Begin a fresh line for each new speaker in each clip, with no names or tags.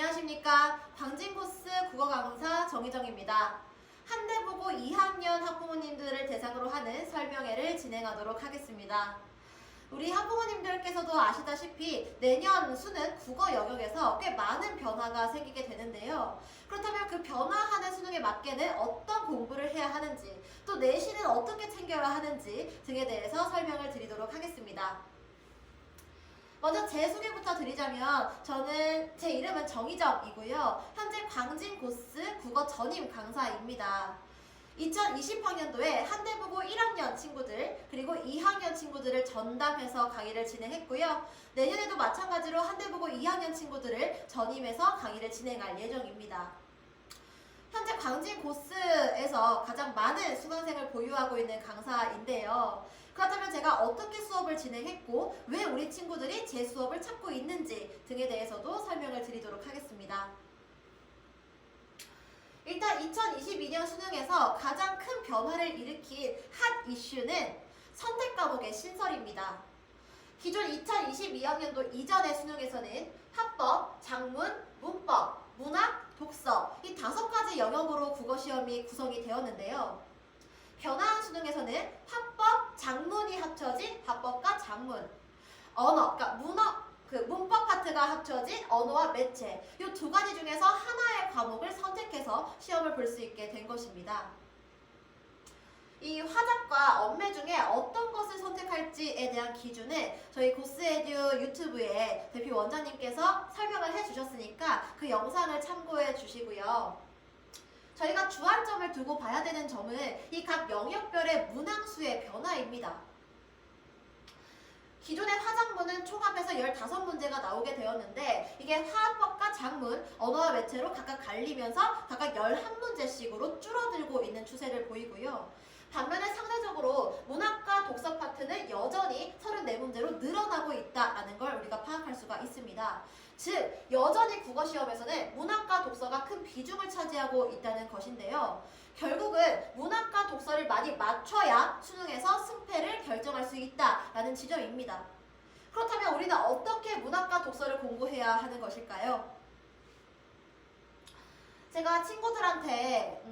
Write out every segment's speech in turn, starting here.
안녕하십니까. 광진코스 국어 강사 정희정입니다. 한대보고 2학년 학부모님들을 대상으로 하는 설명회를 진행하도록 하겠습니다. 우리 학부모님들께서도 아시다시피 내년 수능 국어 영역에서 꽤 많은 변화가 생기게 되는데요. 그렇다면 그 변화하는 수능에 맞게는 어떤 공부를 해야 하는지, 또 내신은 어떻게 챙겨야 하는지 등에 대해서 설명을 드리도록 하겠습니다. 먼저 제 소개부터 드리자면 제 이름은 정희정이고요. 현재 광진고스 국어 전임 강사입니다. 2020학년도에 한대보고 1학년 친구들 그리고 2학년 친구들을 전담해서 강의를 진행했고요. 내년에도 마찬가지로 한대보고 2학년 친구들을 전임해서 강의를 진행할 예정입니다. 현재 광진고스에서 가장 많은 수강생을 보유하고 있는 강사인데요. 그렇다면 제가 어떻게 수업을 진행했고 왜 우리 친구들이 제 수업을 찾고 있는지 등에 대해서도 설명을 드리도록 하겠습니다. 일단 2022년 수능에서 가장 큰 변화를 일으킨 핫 이슈는 선택 과목의 신설입니다. 기존 2022학년도 이전의 수능에서는 합법, 작문, 문법, 문학, 독서 이 5가지 영역으로 국어시험이 구성이 되었는데요. 변화한 수능에서는 합법, 작문이 합쳐진 합법과 작문, 언어, 그러니까 문법 파트가 합쳐진 언어와 매체 이 2가지 중에서 하나의 과목을 선택해서 시험을 볼 수 있게 된 것입니다. 이 화작과 언매 중에 어떤 것을 선택할지에 대한 기준을 저희 고스에듀 유튜브에 대표 원장님께서 설명을 해주셨으니까 그 영상을 참고해 주시고요. 저희가 주안점을 두고 봐야 되는 점은 이 각 영역별의 문항수의 변화입니다. 기존의 화작문은 총합해서 15문제가 나오게 되었는데 이게 화합법과 작문, 언어와 매체로 각각 갈리면서 각각 11문제씩으로 줄어들고 있는 추세를 보이고요. 반면에 상대적으로 문학과 독서 파트는 여전히 34문제로 늘어나고 있다는 걸 우리가 파악할 수가 있습니다. 즉, 여전히 국어시험에서는 문학과 독서가 큰 비중을 차지하고 있다는 것인데요. 결국은 문학과 독서를 많이 맞춰야 수능에서 승패를 결정할 수 있다라는 지점입니다. 그렇다면 우리는 어떻게 문학과 독서를 공부해야 하는 것일까요? 제가 친구들한테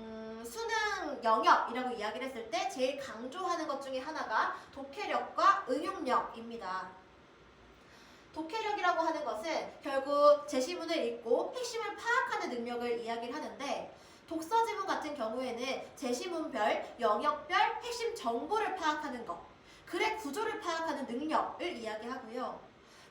수능 영역이라고 이야기를 했을 때 제일 강조하는 것 중에 하나가 독해력과 응용력입니다. 독해력이라고 하는 것은 결국 제시문을 읽고 핵심을 파악하는 능력을 이야기를 하는데 독서 지문 같은 경우에는 제시문별, 영역별 핵심 정보를 파악하는 것, 글의 구조를 파악하는 능력을 이야기하고요.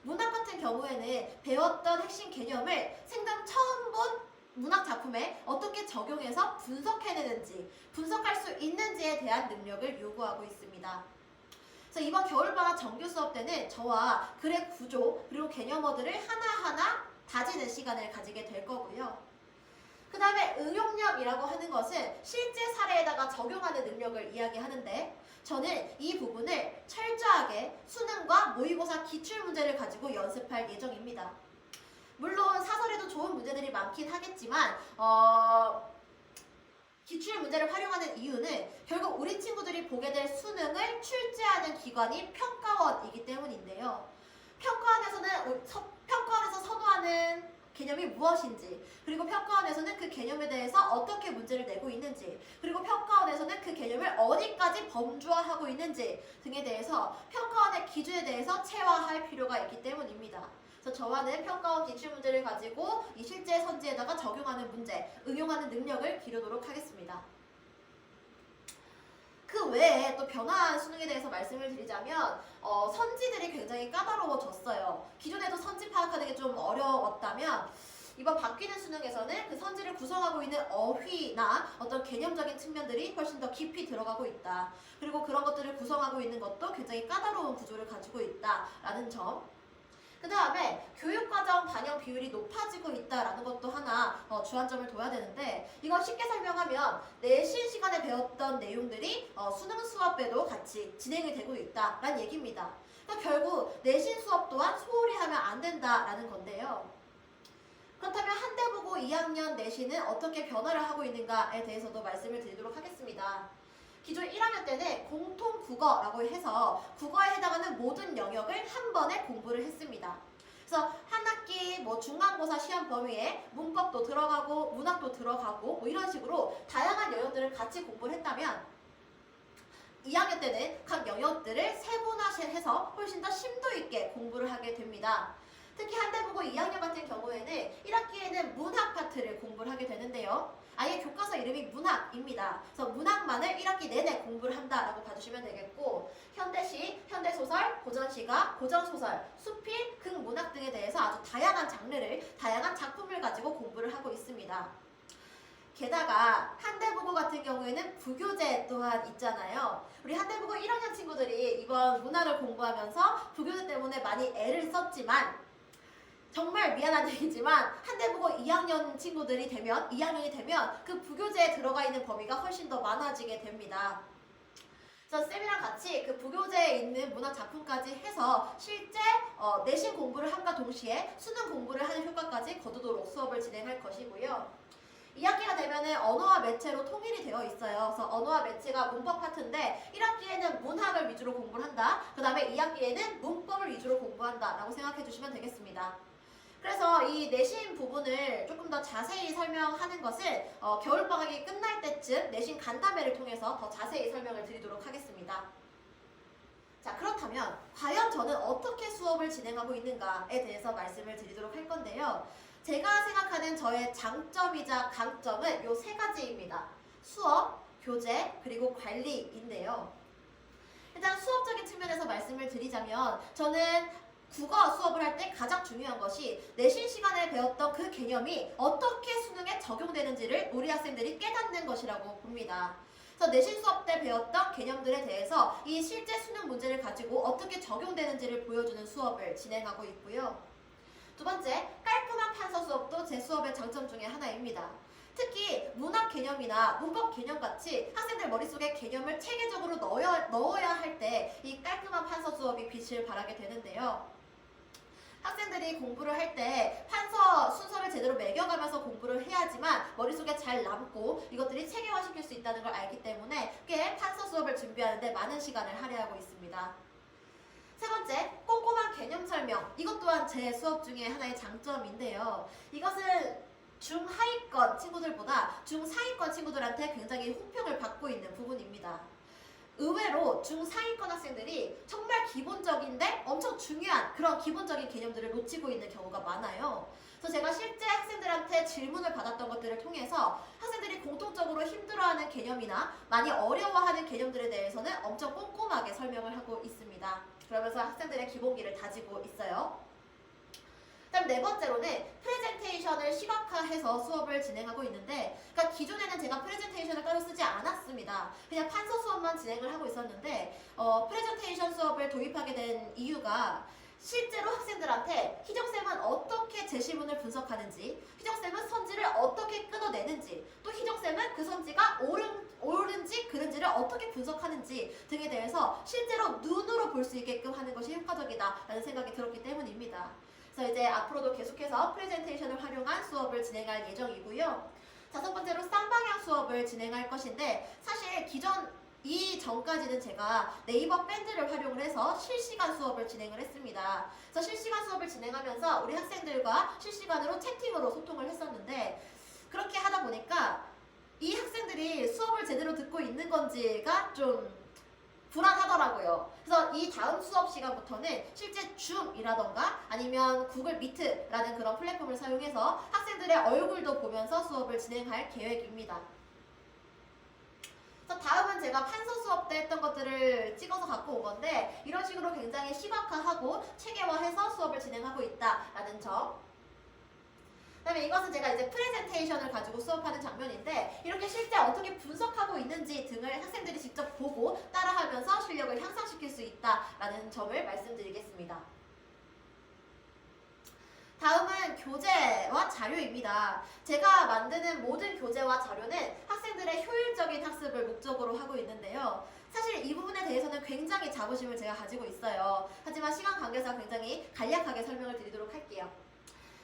문학 같은 경우에는 배웠던 핵심 개념을 생전 처음 본 문학 작품에 어떻게 적용해서 분석해내는지, 분석할 수 있는지에 대한 능력을 요구하고 있습니다. 그래서 이번 겨울방학 정규 수업 때는 저와 글의 구조 그리고 개념어들을 하나하나 다지는 시간을 가지게 될 거고요. 그 다음에 응용력이라고 하는 것은 실제 사례에다가 적용하는 능력을 이야기하는데 저는 이 부분을 철저하게 수능과 모의고사 기출문제를 가지고 연습할 예정입니다. 물론 사설에도 좋은 문제들이 많긴 하겠지만 기출 문제를 활용하는 이유는 결국 우리 친구들이 보게 될 수능을 출제하는 기관이 평가원이기 때문인데요. 평가원에서 선호하는 개념이 무엇인지, 그리고 평가원에서는 그 개념에 대해서 어떻게 문제를 내고 있는지, 그리고 평가원에서는 그 개념을 어디까지 범주화하고 있는지 등에 대해서 평가원의 기준에 대해서 체화할 필요가 있기 때문입니다. 그래서 저와는 평가원 기출문제를 가지고 이 실제 선지에다가 적용하는 문제, 응용하는 능력을 기르도록 하겠습니다. 그 외에 또 변화한 수능에 대해서 말씀을 드리자면 선지들이 굉장히 까다로워졌어요. 기존에도 선지 파악하는 게 좀 어려웠다면 이번 바뀌는 수능에서는 그 선지를 구성하고 있는 어휘나 어떤 개념적인 측면들이 훨씬 더 깊이 들어가고 있다. 그리고 그런 것들을 구성하고 있는 것도 굉장히 까다로운 구조를 가지고 있다라는 점. 그 다음에 교육과정 반영 비율이 높아지고 있다라는 것도 하나 주안점을 둬야 되는데 이건 쉽게 설명하면 내신 시간에 배웠던 내용들이 수능 수업에도 같이 진행이 되고 있다라는 얘기입니다. 그러니까 결국 내신 수업 또한 소홀히 하면 안 된다라는 건데요. 그렇다면 한대보고 2학년 내신은 어떻게 변화를 하고 있는가에 대해서도 말씀을 드리도록 하겠습니다. 기존 1학년 때는 공통국어라고 해서 국어에 해당하는 모든 영역을 한 번에 공부를 했습니다. 그래서 한 학기 1학기 뭐 중간고사 시험 범위에 문법도 들어가고 문학도 들어가고 뭐 이런 식으로 다양한 영역들을 같이 공부를 했다면 2학년 때는 각 영역들을 세분화해서 훨씬 더 심도 있게 공부를 하게 됩니다. 특히 한대보고 2학년 같은 경우에는 1학기에는 문학 파트를 공부를 하게 되는데요. 아예 교과서 이름이 문학입니다. 그래서 문학만을 1학기 내내 공부를 한다라고 봐주시면 되겠고, 현대시, 현대소설, 고전시가, 고전소설, 수필, 극문학 등에 대해서 아주 다양한 장르를, 다양한 작품을 가지고 공부를 하고 있습니다. 게다가 한대보고 같은 경우에는 부교재 또한 있잖아요. 우리 한대보고 1학년 친구들이 이번 문학을 공부하면서 부교재 때문에 많이 애를 썼지만, 정말 미안한 얘기지만 한대보고 2학년이 되면 그 부교재에 들어가 있는 범위가 훨씬 더 많아지게 됩니다. 그래서 쌤이랑 같이 그 부교재에 있는 문학 작품까지 해서 실제 내신 공부를 함과 동시에 수능 공부를 하는 효과까지 거두도록 수업을 진행할 것이고요. 2학기가 되면은 언어와 매체로 통일이 되어 있어요. 그래서 언어와 매체가 문법 파트인데 1학기에는 문학을 위주로 공부를 한다. 그 다음에 2학기에는 문법을 위주로 공부한다 라고 생각해 주시면 되겠습니다. 그래서 이 내신 부분을 조금 더 자세히 설명하는 것을 겨울방학이 끝날 때쯤 내신 간담회를 통해서 더 자세히 설명을 드리도록 하겠습니다. 자, 그렇다면 과연 저는 어떻게 수업을 진행하고 있는가에 대해서 말씀을 드리도록 할 건데요. 제가 생각하는 저의 장점이자 강점은 요 세 가지입니다. 수업, 교재, 그리고 관리인데요. 일단 수업적인 측면에서 말씀을 드리자면 저는 국어 수업을 할 때 가장 중요한 것이 내신 시간에 배웠던 그 개념이 어떻게 수능에 적용되는지를 우리 학생들이 깨닫는 것이라고 봅니다. 그래서 내신 수업 때 배웠던 개념들에 대해서 이 실제 수능 문제를 가지고 어떻게 적용되는지를 보여주는 수업을 진행하고 있고요. 두 번째, 깔끔한 판서 수업도 제 수업의 장점 중에 하나입니다. 특히 문학 개념이나 문법 개념 같이 학생들 머릿속에 개념을 체계적으로 넣어야 할 때 이 깔끔한 판서 수업이 빛을 발하게 되는데요. 학생들이 공부를 할 때 판서 순서를 제대로 매겨가면서 공부를 해야지만 머릿속에 잘 남고 이것들이 체계화시킬 수 있다는 걸 알기 때문에 꽤 판서 수업을 준비하는 데 많은 시간을 할애하고 있습니다. 세 번째, 꼼꼼한 개념 설명. 이것 또한 제 수업 중에 하나의 장점인데요. 이것은 중하위권 친구들보다 중상위권 친구들한테 굉장히 호평을 받고 있는 부분입니다. 의외로 중상위권 학생들이 정말 기본적인데 엄청 중요한 그런 기본적인 개념들을 놓치고 있는 경우가 많아요. 그래서 제가 실제 학생들한테 질문을 받았던 것들을 통해서 학생들이 공통적으로 힘들어하는 개념이나 많이 어려워하는 개념들에 대해서는 엄청 꼼꼼하게 설명을 하고 있습니다. 그러면서 학생들의 기본기를 다지고 있어요. 그다음 네 번째로는 프레젠테이션을 시각화해서 수업을 진행하고 있는데, 그러니까 기존에는 제가 프레젠테이션을 따로 쓰지 않았습니다. 그냥 판서 수업만 진행을 하고 있었는데 프레젠테이션 수업을 도입하게 된 이유가 실제로 학생들한테 희정쌤은 어떻게 제시문을 분석하는지, 희정쌤은 선지를 어떻게 끊어내는지, 또 희정쌤은 그 선지가 옳은지 그른지를 어떻게 분석하는지 등에 대해서 실제로 눈으로 볼 수 있게끔 하는 것이 효과적이다라는 생각이 들었기 때문입니다. 그래서 이제 앞으로도 계속해서 프레젠테이션을 활용한 수업을 진행할 예정이고요. 다섯 번째로 쌍방향 수업을 진행할 것인데, 사실 이전까지는 제가 네이버 밴드를 활용을 해서 실시간 수업을 진행을 했습니다. 그래서 실시간 수업을 진행하면서 우리 학생들과 실시간으로 채팅으로 소통을 했었는데, 그렇게 하다 보니까 이 학생들이 수업을 제대로 듣고 있는 건지가 좀 불안하더라고요. 그래서 이 다음 수업 시간부터는 실제 줌이라던가 아니면 구글 미트라는 그런 플랫폼을 사용해서 학생들의 얼굴도 보면서 수업을 진행할 계획입니다. 그래서 다음은 제가 판서 수업 때 했던 것들을 찍어서 갖고 온 건데, 이런 식으로 굉장히 시각화하고 체계화해서 수업을 진행하고 있다라는 점. 그다음에 이것은 제가 이제 프레젠테이션을 가지고 수업하는 장면인데, 이렇게 실제 어떻게 분석하고 있는지 등을 학생들이 직접 보고 따라하면서 실력을 향상시킬 수 있다라는 점을 말씀드리겠습니다. 다음은 교재와 자료입니다. 제가 만드는 모든 교재와 자료는 학생들의 효율적인 학습을 목적으로 하고 있는데요. 사실 이 부분에 대해서는 굉장히 자부심을 제가 가지고 있어요. 하지만 시간 관계상 굉장히 간략하게 설명을 드리도록 할게요.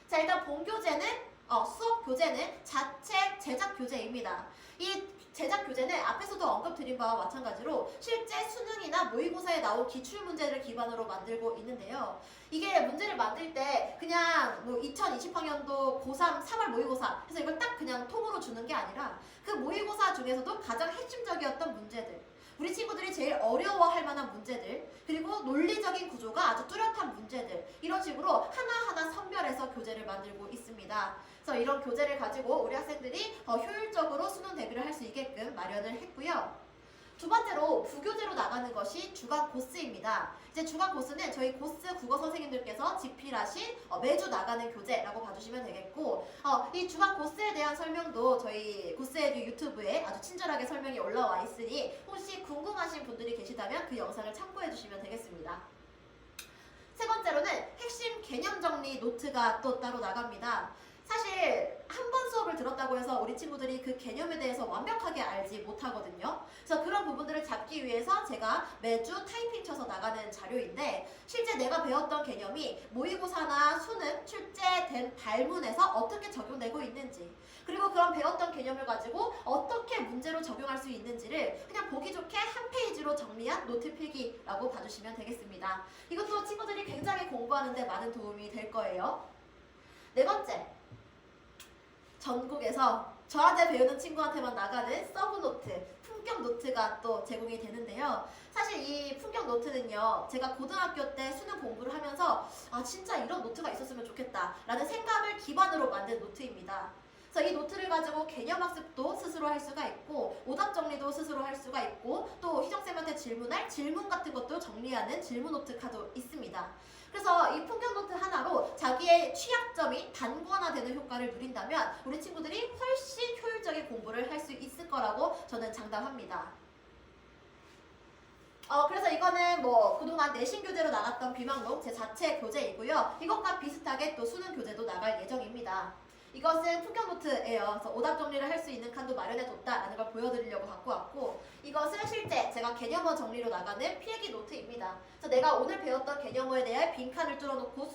자, 일단 본 교재는 수업 교재는 자체 제작 교재입니다. 이 제작 교재는 앞에서도 언급드린 바와 마찬가지로 실제 수능이나 모의고사에 나온 기출문제를 기반으로 만들고 있는데요. 이게 문제를 만들 때 그냥 뭐 2020학년도 고3 3월 모의고사 해서 이걸 딱 그냥 통으로 주는 게 아니라 그 모의고사 중에서도 가장 핵심적이었던 문제들, 우리 친구들이 제일 어려워할 만한 문제들, 그리고 논리적인 구조가 아주 뚜렷한 문제들, 이런 식으로 하나하나 선별해서 교재를 만들고 있습니다. 그래서 이런 교재를 가지고 우리 학생들이 효율적으로 수능 대비를 할 수 있게끔 마련을 했고요. 두 번째로 부교재로 나가는 것이 주간 고스입니다. 이제 주간 고스는 저희 고스 국어 선생님들께서 집필하신 매주 나가는 교재라고 봐주시면 되겠고, 이 주간 고스에 대한 설명도 저희 고스에듀 유튜브에 아주 친절하게 설명이 올라와 있으니 혹시 궁금하신 분들이 계시다면 그 영상을 참고해 주시면 되겠습니다. 세 번째로는 핵심 개념 정리 노트가 또 따로 나갑니다. 사실 한 번 수업을 들었다고 해서 우리 친구들이 그 개념에 대해서 완벽하게 알지 못하거든요. 그래서 그런 부분들을 잡기 위해서 제가 매주 타이핑 쳐서 나가는 자료인데, 실제 내가 배웠던 개념이 모의고사나 수능 출제된 발문에서 어떻게 적용되고 있는지, 그리고 그런 배웠던 개념을 가지고 어떻게 문제로 적용할 수 있는지를 그냥 보기 좋게 한 페이지로 정리한 노트 필기라고 봐주시면 되겠습니다. 이것도 친구들이 굉장히 공부하는 데 많은 도움이 될 거예요. 네 번째, 전국에서 저한테 배우는 친구한테만 나가는 서브 노트, 품격 노트가 또 제공이 되는데요. 사실 이 품격 노트는요, 제가 고등학교 때 수능 공부를 하면서 진짜 이런 노트가 있었으면 좋겠다 라는 생각을 기반으로 만든 노트입니다. 그래서 이 노트를 가지고 개념 학습도 스스로 할 수가 있고, 오답 정리도 스스로 할 수가 있고, 또 희정쌤한테 질문할 질문 같은 것도 정리하는 질문 노트 카드 있습니다. 그래서 이 품격 노트 하나로 자기의 취약점이 단권화되는 효과를 누린다면 우리 친구들이 훨씬 효율적인 공부를 할 수 있을 거라고 저는 장담합니다. 그래서 이거는 뭐 그동안 내신 교재로 나갔던 비망록 제 자체 교재이고요. 이것과 비슷하게 또 수능 교재도 나갈 예정입니다. 이것은 품격 노트예요. 그래서 오답 정리를 할 수 있는 칸도 마련해뒀다라는 걸 보여드리려고 갖고 왔고, 이것은 실제 제가 개념어 정리로 나가는 필기 노트입니다. 그래서 내가 오늘 배웠던 개념어에 대해 빈칸을 뚫어놓고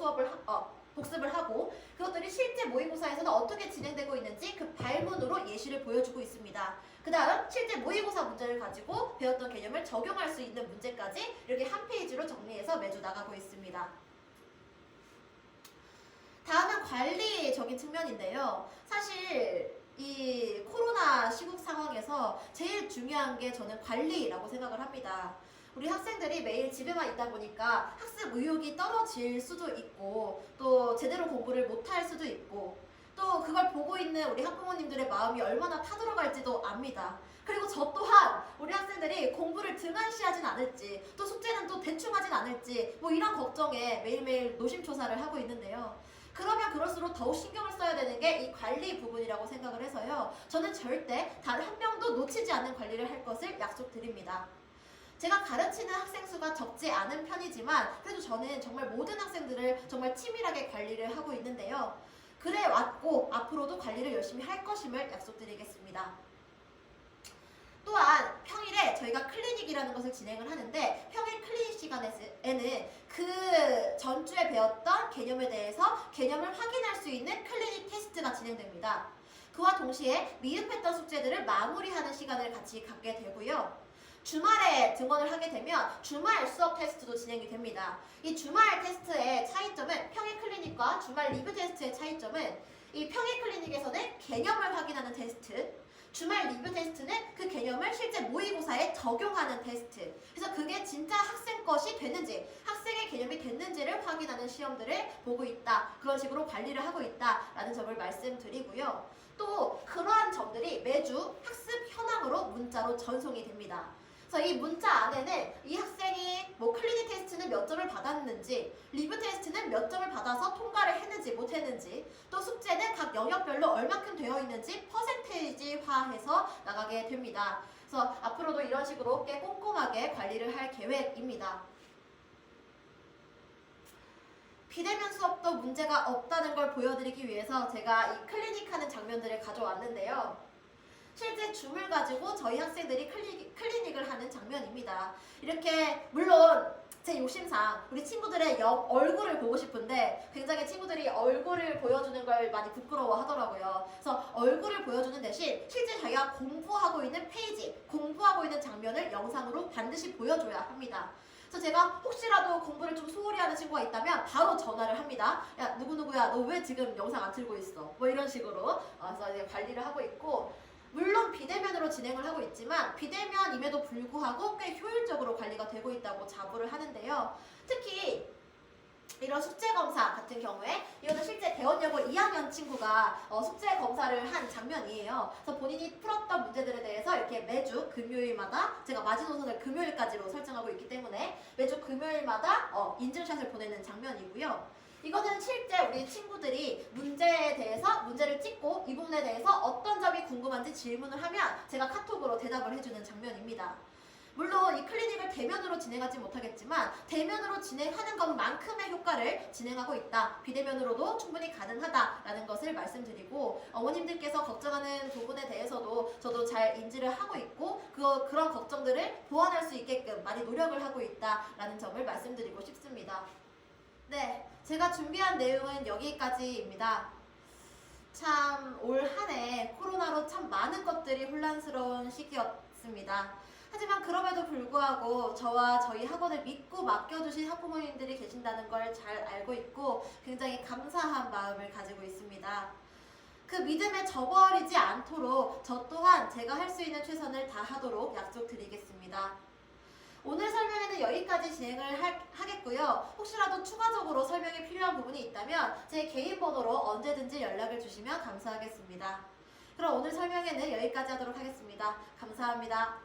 복습을 하고, 그것들이 실제 모의고사에서는 어떻게 진행되고 있는지 그 발문으로 예시를 보여주고 있습니다. 그 다음 실제 모의고사 문제를 가지고 배웠던 개념을 적용할 수 있는 문제까지 이렇게 한 페이지로 정리해서 매주 나가고 있습니다. 다음은 관리적인 측면인데요. 사실 이 코로나 시국 상황에서 제일 중요한 게 저는 관리라고 생각을 합니다. 우리 학생들이 매일 집에만 있다 보니까 학습 의욕이 떨어질 수도 있고, 또 제대로 공부를 못할 수도 있고, 또 그걸 보고 있는 우리 학부모님들의 마음이 얼마나 타들어갈지도 압니다. 그리고 저 또한 우리 학생들이 공부를 등한시하진 않을지, 또 숙제는 또 대충 하진 않을지, 뭐 이런 걱정에 매일매일 노심초사를 하고 있는데요. 그러면 그럴수록 더욱 신경을 써야 되는 게 이 관리 부분이라고 생각을 해서요. 저는 절대 단 한 명도 놓치지 않는 관리를 할 것을 약속드립니다. 제가 가르치는 학생 수가 적지 않은 편이지만 그래도 저는 정말 모든 학생들을 정말 치밀하게 관리를 하고 있는데요. 그래 왔고 앞으로도 관리를 열심히 할 것임을 약속드리겠습니다. 또한 평일에 저희가 클리닉이라는 것을 진행을 하는데, 평일 클리닉 시간에는 그 전주에 배웠던 개념에 대해서 개념을 확인할 수 있는 클리닉 테스트가 진행됩니다. 그와 동시에 미흡했던 숙제들을 마무리하는 시간을 같이 갖게 되고요. 주말에 등원을 하게 되면 주말 수업 테스트도 진행이 됩니다. 이 주말 테스트의 차이점은, 평일 클리닉과 주말 리뷰 테스트의 차이점은, 이 평일 클리닉에서는 개념을 확인하는 테스트, 주말 리뷰 테스트는 그 개념을 실제 모의고사에 적용하는 테스트. 그래서 그게 진짜 학생 것이 됐는지, 학생의 개념이 됐는지를 확인하는 시험들을 보고 있다. 그런 식으로 관리를 하고 있다라는 점을 말씀드리고요. 또 그러한 점들이 매주 학습 현황으로 문자로 전송이 됩니다. 그래서 이 문자 안에는 이 학생이 뭐 클리닉 테스트는 몇 점을 받았는지, 리뷰 테스트는 몇 점을 받아서 통과를 했는지 못했는지, 또 숙제는 각 영역별로 얼마큼 되어 있는지 퍼센테이지화해서 나가게 됩니다. 그래서 앞으로도 이런 식으로 꽤 꼼꼼하게 관리를 할 계획입니다. 비대면 수업도 문제가 없다는 걸 보여드리기 위해서 제가 이 클리닉 하는 장면들을 가져왔는데요. 실제 줌을 가지고 저희 학생들이 클리닉을 하는 장면입니다. 이렇게 물론 제 욕심상 우리 친구들의 얼굴을 보고 싶은데 굉장히 친구들이 얼굴을 보여주는 걸 많이 부끄러워 하더라고요. 그래서 얼굴을 보여주는 대신 실제 자기가 공부하고 있는 페이지, 공부하고 있는 장면을 영상으로 반드시 보여줘야 합니다. 그래서 제가 혹시라도 공부를 좀 소홀히 하는 친구가 있다면 바로 전화를 합니다. 야, 누구누구야, 너 왜 지금 영상 안 틀고 있어? 뭐 이런 식으로. 그래서 이제 관리를 하고 있고, 물론 비대면으로 진행을 하고 있지만 비대면임에도 불구하고 꽤 효율적으로 관리가 되고 있다고 자부를 하는데요. 특히 이런 숙제검사 같은 경우에 이거는 실제 대원여고 2학년 친구가 숙제 검사를 한 장면이에요. 그래서 본인이 풀었던 문제들에 대해서 이렇게 매주 금요일마다 제가 마지노선을 금요일까지로 설정하고 있기 때문에 매주 금요일마다 인증샷을 보내는 장면이고요. 이거는 실제 우리 친구들이 문제에 대해서 문제를 찍고 이 부분에 대해서 어떤 점이 궁금한지 질문을 하면 제가 카톡으로 대답을 해주는 장면입니다. 물론 이 클리닉을 대면으로 진행하지 못하겠지만 대면으로 진행하는 것만큼의 효과를 진행하고 있다. 비대면으로도 충분히 가능하다라는 것을 말씀드리고 어머님들께서 걱정하는 부분에 대해서도 저도 잘 인지를 하고 있고 그런 걱정들을 보완할 수 있게끔 많이 노력을 하고 있다라는 점을 말씀드리고 싶습니다. 네, 제가 준비한 내용은 여기까지입니다. 참 올 한 해 코로나로 참 많은 것들이 혼란스러운 시기였습니다. 하지만 그럼에도 불구하고 저와 저희 학원을 믿고 맡겨주신 학부모님들이 계신다는 걸 잘 알고 있고 굉장히 감사한 마음을 가지고 있습니다. 그 믿음에 저버리지 않도록 저 또한 제가 할 수 있는 최선을 다하도록 약속드리겠습니다. 오늘 설명회는 여기까지 진행을 하겠고요. 혹시라도 추가적으로 설명이 필요한 부분이 있다면 제 개인 번호로 언제든지 연락을 주시면 감사하겠습니다. 그럼 오늘 설명회는 여기까지 하도록 하겠습니다. 감사합니다.